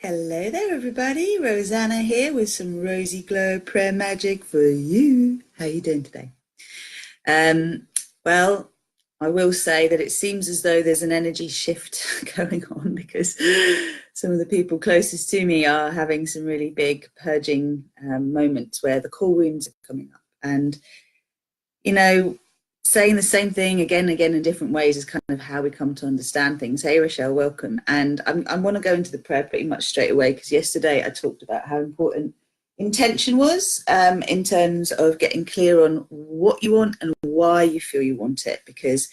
Hello there, everybody. Rosanna here with some RozyGlow prayer magic for you. How are you doing today? Well, I will say that it seems as though there's an energy shift going on because some of the people closest to me are having some really big purging moments where the core wounds are coming up. And, you know, saying the same thing again and again in different ways is kind of how we come to understand things. Hey, Rochelle, welcome. And I want to go into the prayer pretty much straight away because yesterday I talked about how important intention was in terms of getting clear on what you want and why you feel you want it, because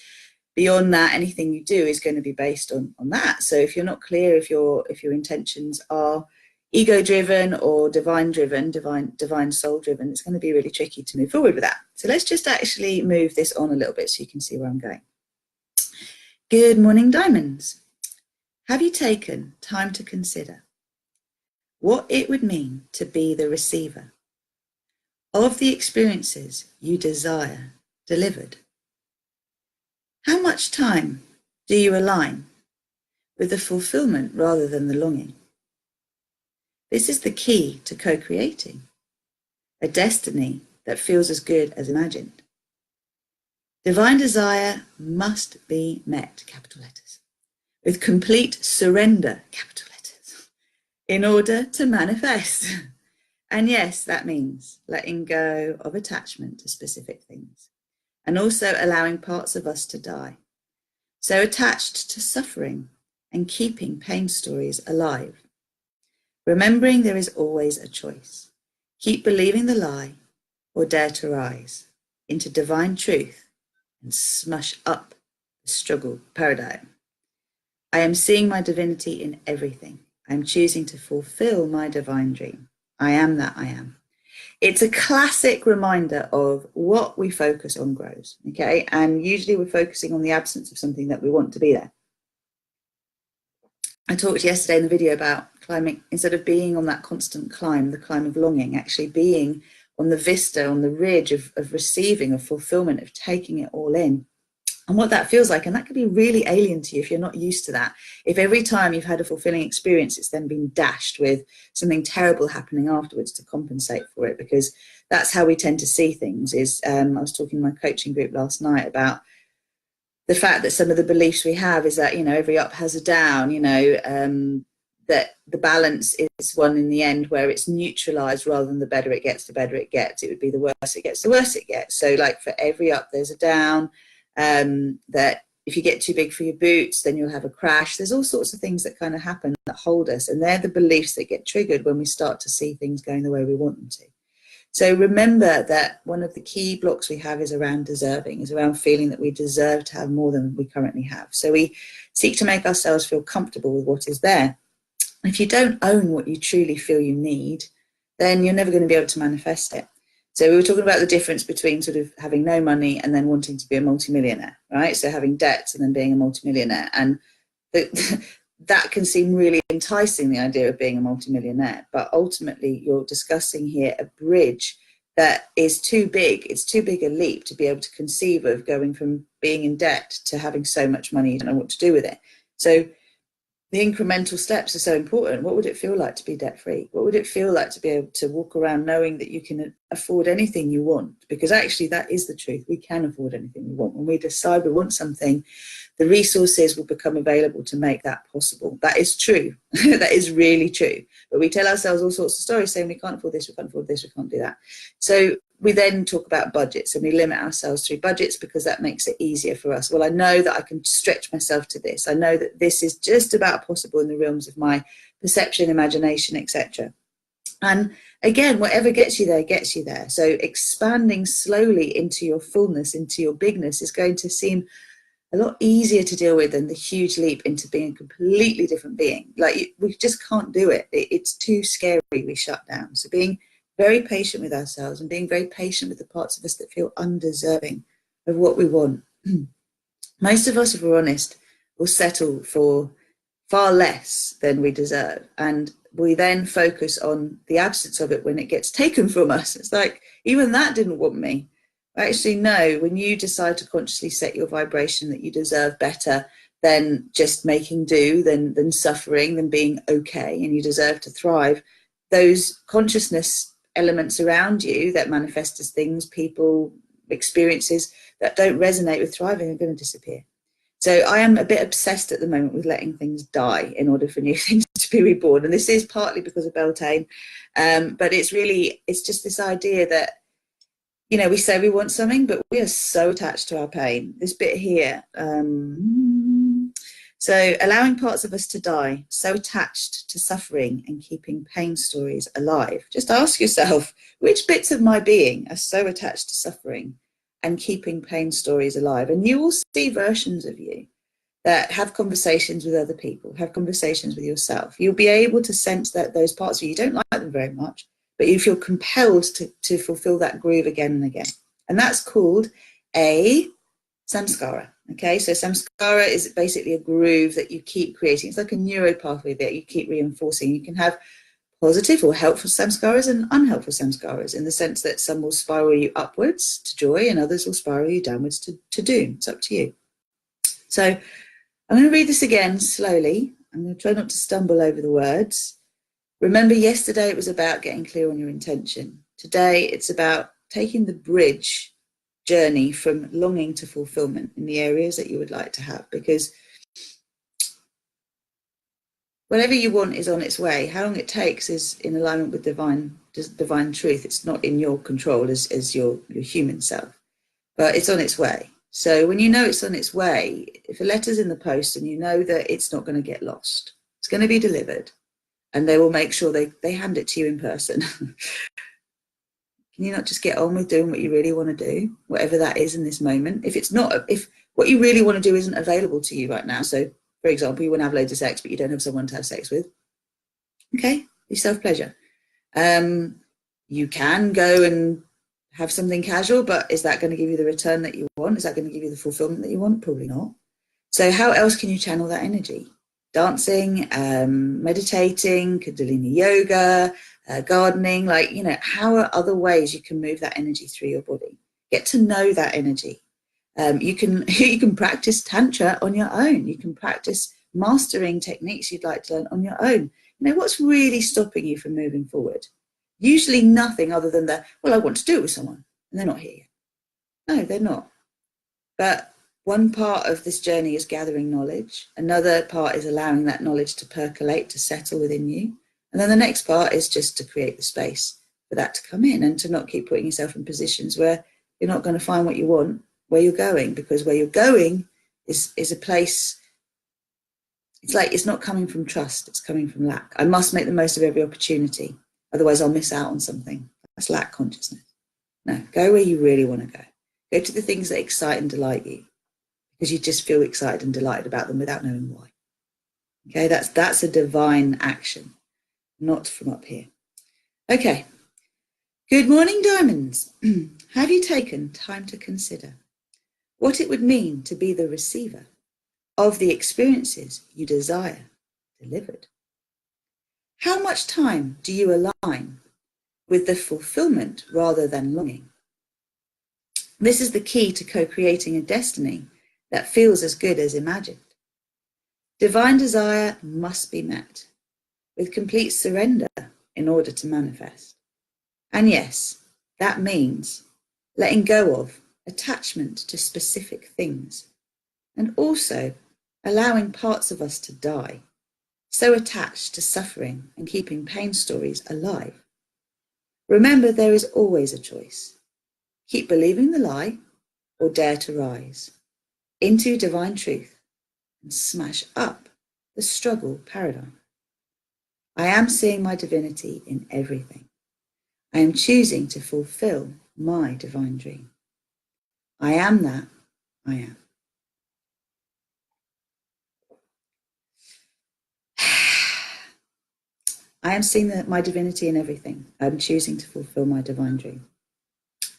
beyond that, anything you do is going to be based on that. So if you're not clear, if your intentions are ego-driven or divine-driven, divine soul-driven, it's going to be really tricky to move forward with that. So let's just actually move this on a little bit so you can see where I'm going. Good morning, diamonds. Have you taken time to consider what it would mean to be the receiver of the experiences you desire delivered? How much time do you align with the fulfillment rather than the longing? This is the key to co-creating a destiny that feels as good as imagined. Divine desire must be met, capital letters, with complete surrender, capital letters, in order to manifest. And yes, that means letting go of attachment to specific things and also allowing parts of us to die. So attached to suffering and keeping pain stories alive. Remembering there is always a choice. Keep believing the lie or dare to rise into divine truth and smash up the struggle paradigm. I am seeing my divinity in everything. I am choosing to fulfill my divine dream. I am that I am. It's a classic reminder of what we focus on grows, okay? And usually we're focusing on the absence of something that we want to be there. I talked yesterday in the video about climbing, instead of being on that constant climb, the climb of longing, actually being on the vista, on the ridge of receiving, of fulfillment, of taking it all in. And what that feels like, and that can be really alien to you if you're not used to that. If every time you've had a fulfilling experience, it's then been dashed with something terrible happening afterwards to compensate for it, because that's how we tend to see things. I was talking to my coaching group last night about the fact that some of the beliefs we have is that, every up has a down, that the balance is one in the end where it's neutralized rather than the better it gets, the better it gets. It would be the worse it gets, the worse it gets. So like for every up, there's a down, that if you get too big for your boots, then you'll have a crash. There's all sorts of things that kind of happen that hold us. And they're the beliefs that get triggered when we start to see things going the way we want them to. So remember that one of the key blocks we have is around deserving, is around feeling that we deserve to have more than we currently have. So we seek to make ourselves feel comfortable with what is there. If you don't own what you truly feel you need, then you're never going to be able to manifest it. So we were talking about the difference between sort of having no money and then wanting to be a multimillionaire, right? So having debts and then being a multimillionaire. And that can seem really enticing, the idea of being a multimillionaire, but ultimately you're discussing here a bridge that is too big. It's too big a leap to be able to conceive of going from being in debt to having so much money you don't know what to do with it. So the incremental steps are so important. What would it feel like to be debt-free? What would it feel like to be able to walk around knowing that you can afford anything you want? Because actually that is the truth. We can afford anything we want. When we decide we want something, the resources will become available to make that possible. That is true. That is really true. But we tell ourselves all sorts of stories saying we can't afford this, we can't afford this, we can't do that. So we then talk about budgets and we limit ourselves through budgets because that makes it easier for us. Well, I know that I can stretch myself to this. I know that this is just about possible in the realms of my perception, imagination, etc. And again, whatever gets you there, gets you there. So expanding slowly into your fullness, into your bigness is going to seem a lot easier to deal with than the huge leap into being a completely different being. Like we just can't do it. It's too scary. We shut down. So being very patient with ourselves and being very patient with the parts of us that feel undeserving of what we want. Most of us, if we're honest, will settle for far less than we deserve. And we then focus on the absence of it when it gets taken from us. It's like, even that didn't want me. Actually, no, when you decide to consciously set your vibration that you deserve better, than just making do, than suffering, than being okay, and you deserve to thrive, those consciousness elements around you that manifest as things, people, experiences that don't resonate with thriving are going to disappear. So I am a bit obsessed at the moment with letting things die in order for new things to be reborn. And this is partly because of Beltane, but it's just this idea that, you know, we say we want something, but we are so attached to our pain. This bit here, so allowing parts of us to die, so attached to suffering and keeping pain stories alive. Just ask yourself, which bits of my being are so attached to suffering and keeping pain stories alive? And you will see versions of you that have conversations with other people, have conversations with yourself. You'll be able to sense that those parts of you don't like them very much, but you feel compelled to fulfill that groove again and again. And that's called a samskara. Okay, so samskara is basically a groove that you keep creating. It's like a neuro pathway that you keep reinforcing. You can have positive or helpful samskaras and unhelpful samskaras, in the sense that some will spiral you upwards to joy and others will spiral you downwards to doom. It's up to you. So I'm going to read this again slowly. I'm going to try not to stumble over the words. Remember, yesterday it was about getting clear on your intention. Today it's about taking the bridge journey from longing to fulfillment in the areas that you would like to have, because whatever you want is on its way. How long it takes is in alignment with divine truth. It's not in your control as your human self, but it's on its way. So when you know it's on its way, if a letter's in the post and you know that it's not going to get lost, it's going to be delivered, and they will make sure they hand it to you in person. Can you not just get on with doing what you really want to do, whatever that is in this moment? If what you really want to do isn't available to you right now, so for example, you want to have loads of sex, but you don't have someone to have sex with, okay, be self-pleasure. You can go and have something casual, but is that going to give you the return that you want? Is that going to give you the fulfillment that you want? Probably not. So how else can you channel that energy? Dancing, meditating, Kundalini yoga, gardening, like, you know, how are other ways you can move that energy through your body? Get to know that energy. You can practice tantra on your own. You can practice mastering techniques you'd like to learn on your own. You know, what's really stopping you from moving forward? Usually nothing other than well, I want to do it with someone, and they're not here yet. No, they're not. But one part of this journey is gathering knowledge. Another part is allowing that knowledge to percolate, to settle within you. And then the next part is just to create the space for that to come in, and to not keep putting yourself in positions where you're not going to find what you want where you're going, because where you're going is a place, it's like it's not coming from trust, it's coming from lack. I must make the most of every opportunity, otherwise I'll miss out on something. That's lack consciousness. No, go where you really want to go. Go to the things that excite and delight you, because you just feel excited and delighted about them without knowing why. Okay, that's a divine action, not from up here. Okay, good morning, diamonds. Have you taken time to consider what it would mean to be the receiver of the experiences you desire delivered? How much time do you align with the fulfillment rather than longing? This is the key to co-creating a destiny that feels as good as imagined. Divine desire must be met with complete surrender in order to manifest. And yes, that means letting go of attachment to specific things, and also allowing parts of us to die, so attached to suffering and keeping pain stories alive. Remember, there is always a choice. Keep believing the lie, or dare to rise into divine truth and smash up the struggle paradigm. I am seeing my divinity in everything. I am choosing to fulfill my divine dream. I am that I am. I am seeing my divinity in everything. I'm choosing to fulfill my divine dream.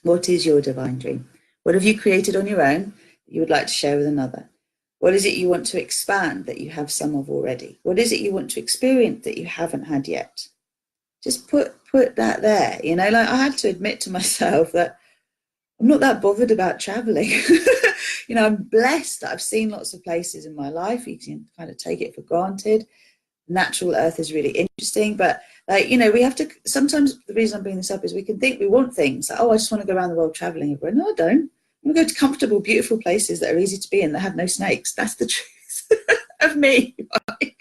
What is your divine dream? What have you created on your own that you would like to share with another? What is it you want to expand that you have some of already? What is it you want to experience that you haven't had yet? Just put that there. You know, like, I had to admit to myself that I'm not that bothered about traveling. You know, I'm blessed that I've seen lots of places in my life. You can kind of take it for granted. Natural earth is really interesting, but like, you know, we have to, sometimes the reason I'm bringing this up is we can think we want things like, oh, I just want to go around the world traveling. No, I don't. I want to go to comfortable, beautiful places that are easy to be in, that have no snakes. That's the truth of me. Right?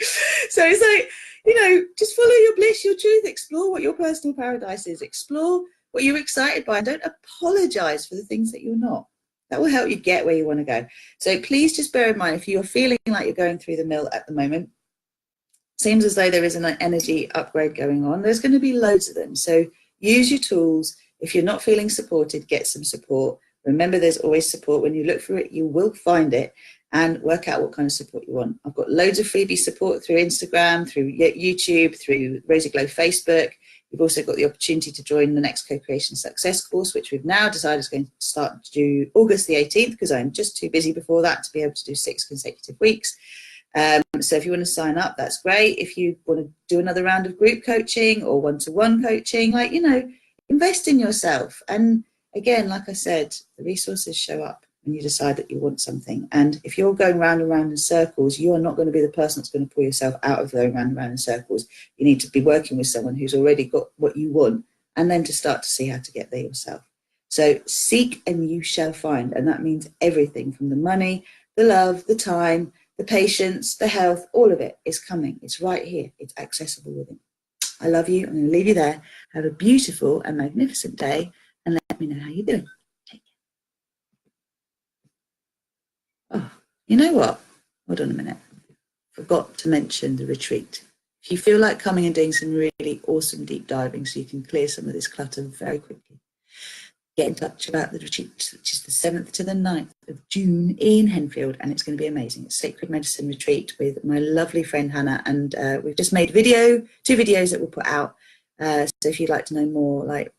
So it's like, you know, just follow your bliss, your truth, explore what your personal paradise is, explore what you're excited by, and don't apologize for the things that you're not. That will help you get where you want to go. So please just bear in mind, if you're feeling like you're going through the mill at the moment, seems as though there is an energy upgrade going on. There's going to be loads of them. So use your tools. If you're not feeling supported, get some support. Remember, there's always support. When you look for it, you will find it, and work out what kind of support you want. I've got loads of freebie support through Instagram, through YouTube, through RozyGlow Facebook. We've also got the opportunity to join the next Co-Creation Success course, which we've now decided is going to start to do August the 18th, because I'm just too busy before that to be able to do 6 consecutive weeks. So if you want to sign up, that's great. If you want to do another round of group coaching or one-to-one coaching, like, you know, invest in yourself. And again, like I said, the resources show up when you decide that you want something. And if you're going round and round in circles, you are not going to be the person that's going to pull yourself out of going round and round in circles. You need to be working with someone who's already got what you want, and then to start to see how to get there yourself. So seek and you shall find. And that means everything from the money, the love, the time, the patience, the health, all of it is coming. It's right here. It's accessible within. I love you. I'm going to leave you there. Have a beautiful and magnificent day, and let me know how you're doing. Take care. Oh, you know what? Hold on a minute. Forgot to mention the retreat. If you feel like coming and doing some really awesome deep diving so you can clear some of this clutter very quickly, get in touch about the retreat, which is the 7th to the 9th of June in Henfield, and it's going to be amazing. It's Sacred Medicine Retreat with my lovely friend Hannah, and we've just made 2 videos that we'll put out. So if you'd like to know more, like,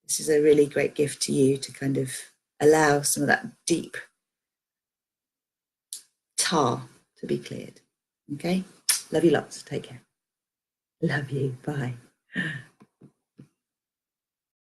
this is a really great gift to you to kind of allow some of that deep tar to be cleared. Okay? Love you lots. Take care. Love you. Bye.